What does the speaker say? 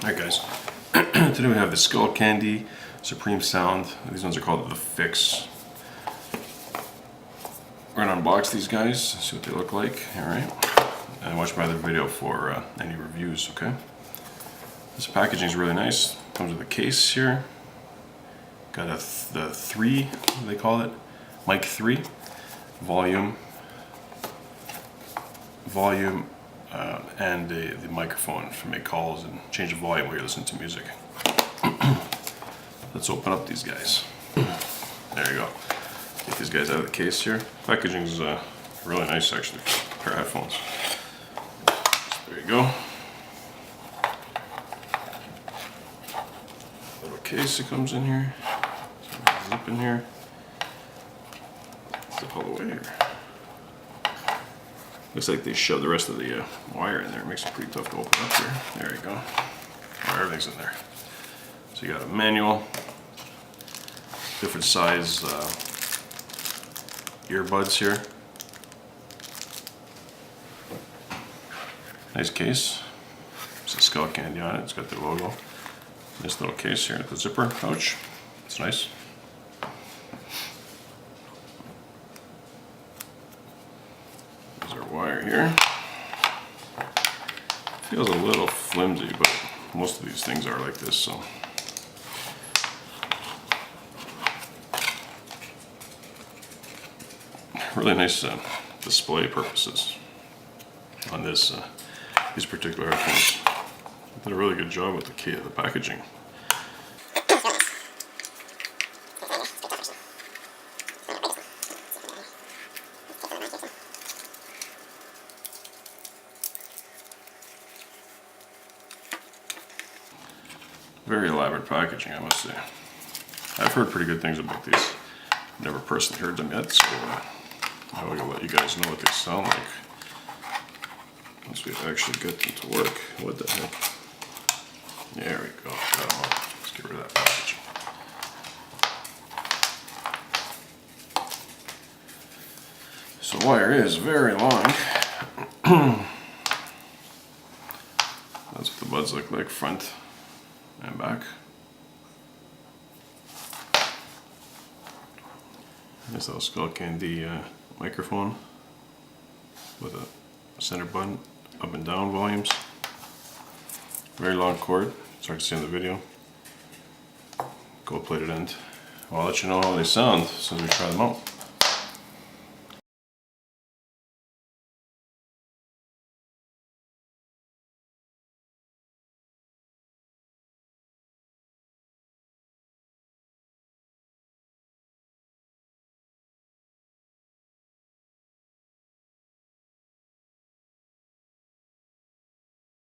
Alright guys, today we have the Skullcandy Supreme Sound. These ones are called the Fix. We're going to unbox these guys, see what they look like, alright? And watch my other video for any reviews, okay? This packaging is really nice. Comes with a case here. Got the 3, they call it, mic 3, volume, and the microphone to make calls and change the volume while you're listening to music. Let's open up these guys. There you go. Get these guys out of the case here. Packaging is really nice actually. Pair of headphones. There you go. Little case that comes in here. Zip in here. Zip all the way here. Looks like they shoved the rest of the wire in there. It makes it pretty tough to open up here. There you go. Everything's in there. So you got a manual, different size earbuds here. Nice case. It's a Skullcandy on it. It's got the logo. This little case here, the zipper pouch. It's nice. There's our wire here. Feels a little flimsy, but most of these things are like this, so. Really nice display purposes on this these particular headphones. Did a really good job with the packaging. Very elaborate packaging, I must say. I've heard pretty good things about these. Never personally heard them yet, so I'm going to let you guys know what they sound like once we actually get them to work. What the heck? There we go. Got them all. Let's get rid of that packaging. So the wire is very long. That's what the buds look like, front and back. There's that Skullcandy microphone with a center button, up and down volumes. Very long cord, it's hard to see in the video. Gold plated end. Well, I'll let you know how they sound as soon as we try them out.